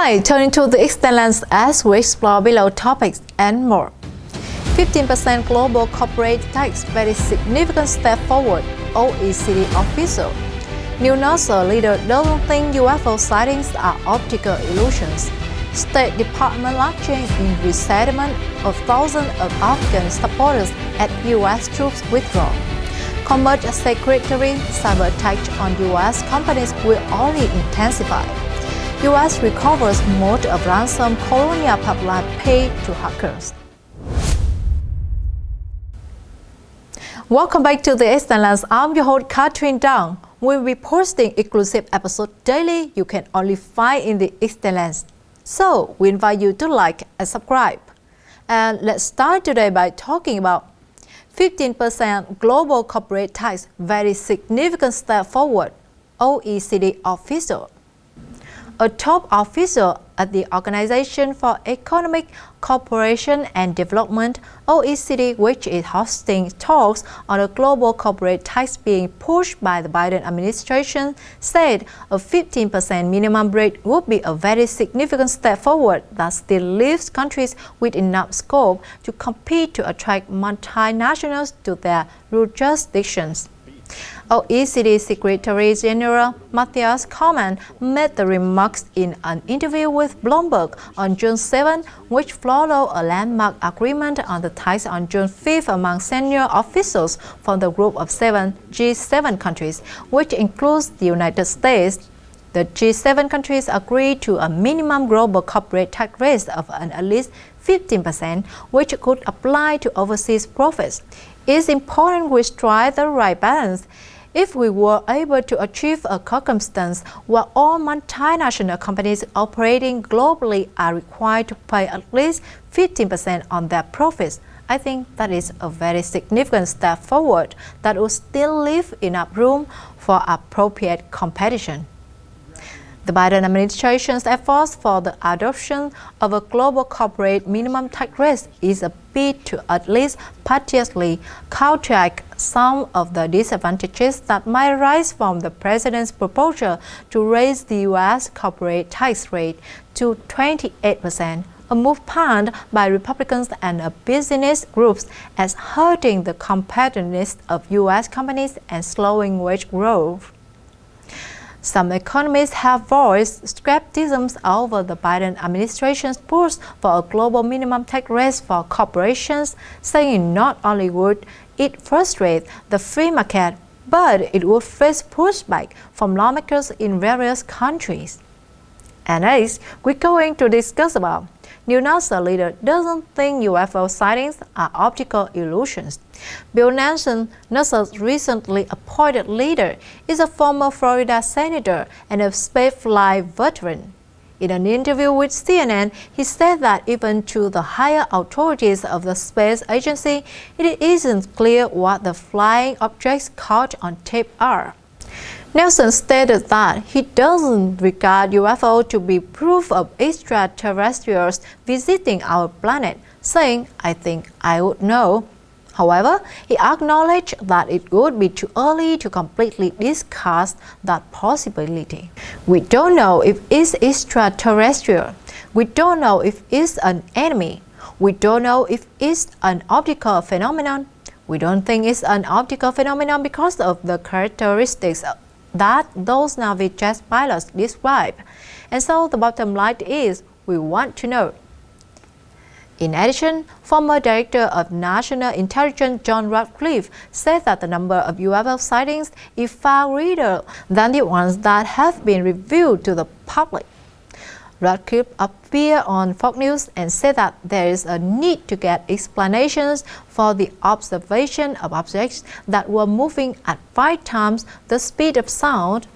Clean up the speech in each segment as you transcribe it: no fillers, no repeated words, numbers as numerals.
Hi, turning to the extend lens as we explore below topics and more. 15% global corporate tax, very significant step forward, OECD official. New NASA leader doesn't think UFO sightings are optical illusions. State Department launching in resettlement of thousands of Afghan supporters at U.S. troops withdrawal. Commerce Secretary, cyberattacks on U.S. companies will only intensify. U.S. recovers most of Ransom Colonial pipeline paid to hackers. Welcome back to the Extend Lens. I'm your host, Katherine Dang. We'll be posting exclusive episodes daily you can only find in the Extend Lens. So we invite you to like and subscribe. And let's start today by talking about 15% global corporate tax, very significant step forward, OECD official. A top official at the Organization for Economic Cooperation and Development, OECD, which is hosting talks on a global corporate tax being pushed by the Biden administration, said a 15% minimum rate would be a very significant step forward that still leaves countries with enough scope to compete to attract multinationals to their jurisdictions. OECD Secretary General Matthias Cormann made the remarks in an interview with Bloomberg on June 7, which followed a landmark agreement on the tax on June 5 among senior officials from the group of 7 G7 countries, which includes the United States. The G7 countries agreed to a minimum global corporate tax rate of at least 15%, which could apply to overseas profits. It's important we strike the right balance. If we were able to achieve a circumstance where all multinational companies operating globally are required to pay at least 15% on their profits, I think that is a very significant step forward that will still leave enough room for appropriate competition. The Biden administration's efforts for the adoption of a global corporate minimum tax rate is a bid to at least partially counteract some of the disadvantages that might arise from the president's proposal to raise the U.S. corporate tax rate to 28%, a move panned by Republicans and business groups as hurting the competitiveness of U.S. companies and slowing wage growth. Some economists have voiced skepticism over the Biden administration's push for a global minimum tax rate for corporations, saying not only would it frustrate the free market, but it would face pushback from lawmakers in various countries. And next, we're going to discuss about new NASA leader doesn't think UFO sightings are optical illusions. Bill Nelson, NASA's recently appointed leader, is a former Florida senator and a spaceflight veteran. In an interview with CNN, he said that even to the higher authorities of the space agency, it isn't clear what the flying objects caught on tape are. Nelson stated that he doesn't regard UFO to be proof of extraterrestrials visiting our planet, saying, "I think I would know." However, he acknowledged that it would be too early to completely discuss that possibility. We don't know if it's extraterrestrial. We don't know if it's an enemy. We don't know if it's an optical phenomenon. We don't think it's an optical phenomenon because of the characteristics that those Navy jet pilots describe. And so the bottom line is, we want to know. In addition, former Director of National Intelligence John Ratcliffe said that the number of UFO sightings is far greater than the ones that have been revealed to the public. Ratcliffe appeared on Fox News and said that there is a need to get explanations for the observation of objects that were moving at 5 times the speed of sound.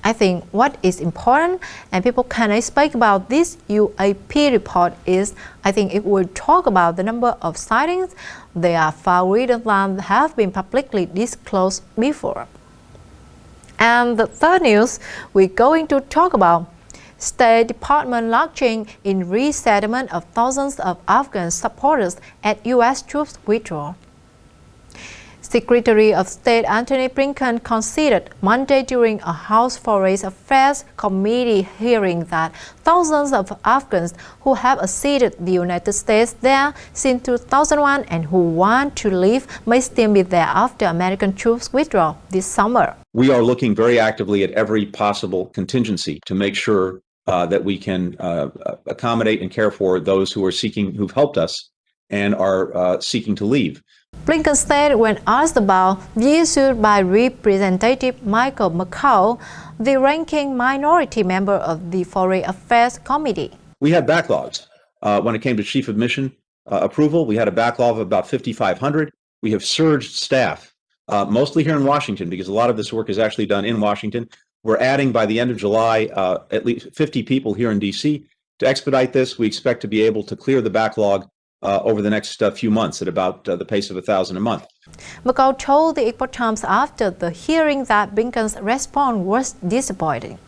I think what is important, and people can speak about this UAP report, is I think if we talk about the number of sightings, they are far greater than have been publicly disclosed before. And the third news, we're going to talk about State Department launching in resettlement of thousands of Afghan supporters at U.S. troops withdrawal. Secretary of State Antony Blinken conceded Monday during a House Foreign Affairs Committee hearing that thousands of Afghans who have acceded the United States there since 2001 and who want to leave may still be there after American troops withdraw this summer. We are looking very actively at every possible contingency to make sure that we can accommodate and care for those who've helped us and are seeking to leave. Blinken said when asked about the issue by Representative Michael McCaul, the ranking minority member of the Foreign Affairs Committee. We had backlogs. When it came to chief of mission approval, we had a backlog of about 5,500. We have surged staff, mostly here in Washington, because a lot of this work is actually done in Washington. We're adding by the end of July at least 50 people here in D.C. To expedite this, we expect to be able to clear the backlog over the next few months at about the pace of 1,000 a month. McCaul told the Epoch Times after the hearing that Blinken's response was disappointing.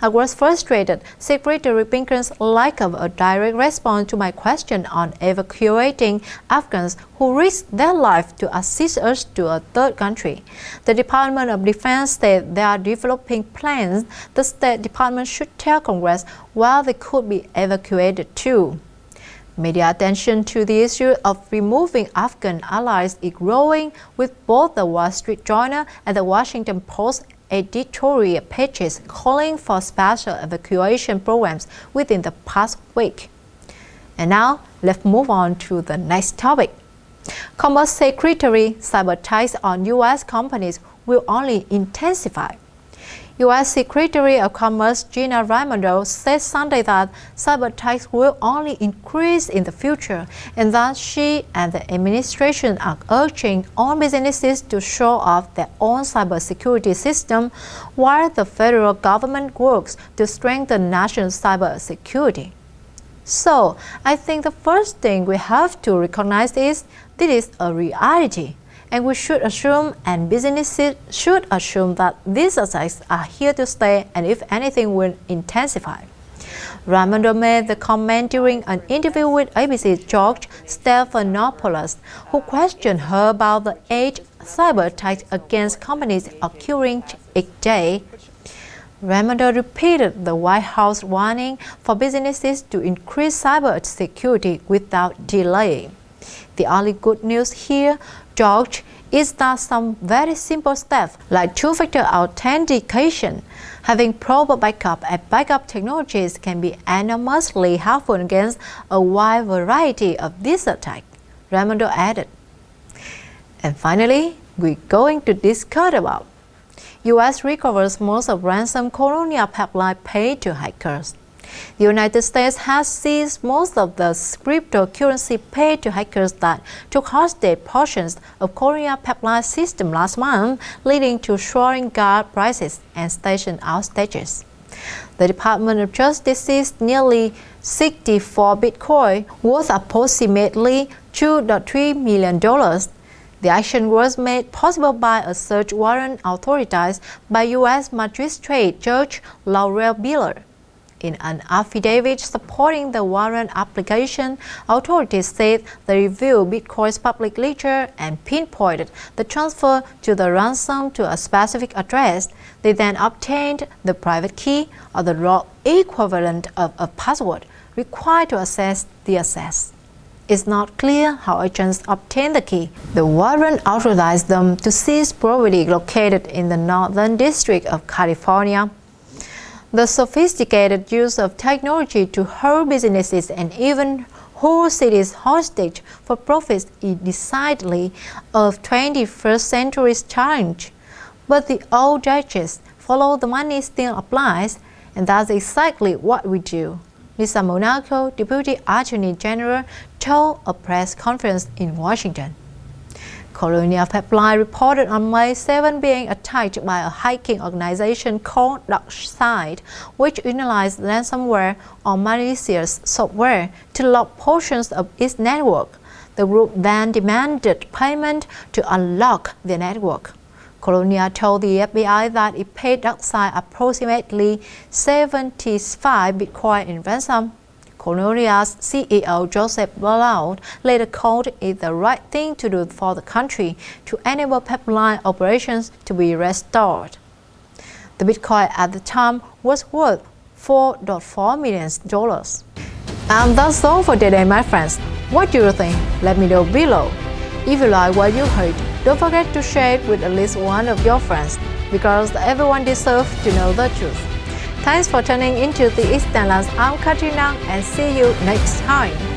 I was frustrated, Secretary Blinken's lack of a direct response to my question on evacuating Afghans who risk their life to assist us to a third country. The Department of Defense said they are developing plans the State Department should tell Congress where they could be evacuated to. Media attention to the issue of removing Afghan allies is growing, with both the Wall Street Journal and the Washington Post editorial pages calling for special evacuation programs within the past week. And now, let's move on to the next topic. Commerce Secretary Cyberattacks on U.S. companies will only intensify. U.S. Secretary of Commerce Gina Raimondo said Sunday that cyberattacks will only increase in the future and that she and the administration are urging all businesses to show off their own cybersecurity system while the federal government works to strengthen national cybersecurity. So, I think the first thing we have to recognize is this is a reality. And we should assume, and businesses should assume, that these attacks are here to stay and if anything will intensify. Raimondo made the comment during an interview with ABC's George Stephanopoulos, who questioned her about the 8 cyber attacks against companies occurring each day. Raimondo repeated the White House warning for businesses to increase cyber security without delay. The only good news here, George, is that some very simple steps like two-factor authentication, having proper backup and backup technologies can be enormously helpful against a wide variety of these attacks, Raimondo added. And finally, we're going to discuss about U.S. recovers most of Ransom Colonial pipeline paid to hackers. The United States has seized most of the cryptocurrency paid to hackers that took hostage portions of Colonial pipeline system last month, leading to soaring gas prices and station outages. The Department of Justice seized nearly 64 Bitcoin, worth approximately $2.3 million. The action was made possible by a search warrant authorized by U.S. Magistrate Judge Laurel Biller. In an affidavit supporting the warrant application, authorities said they reviewed Bitcoin's public ledger and pinpointed the transfer to the ransom to a specific address. They then obtained the private key, or the raw equivalent of a password, required to access the assets. It's not clear how agents obtained the key. The warrant authorized them to seize property located in the Northern District of California. The sophisticated use of technology to hold businesses and even whole cities hostage for profits is decidedly a 21st century challenge. But the old adage, follow the money, still applies, and that's exactly what we do, Lisa Monaco, Deputy Attorney General, told a press conference in Washington. Colonial Pipeline reported on May 7 being attacked by a hacking organization called DarkSide, which utilized ransomware or malicious software to lock portions of its network. The group then demanded payment to unlock the network. Colonial told the FBI that it paid DarkSide approximately 75 Bitcoin in ransom. Colonial's CEO Joseph Blount later called it the right thing to do for the country to enable pipeline operations to be restored. The Bitcoin at the time was worth $4.4 million. And that's all for today, my friends. What do you think? Let me know below. If you like what you heard, don't forget to share it with at least one of your friends, because everyone deserves to know the truth. Thanks for tuning into the Eastern Lands. I'm Katherine Dang, and see you next time.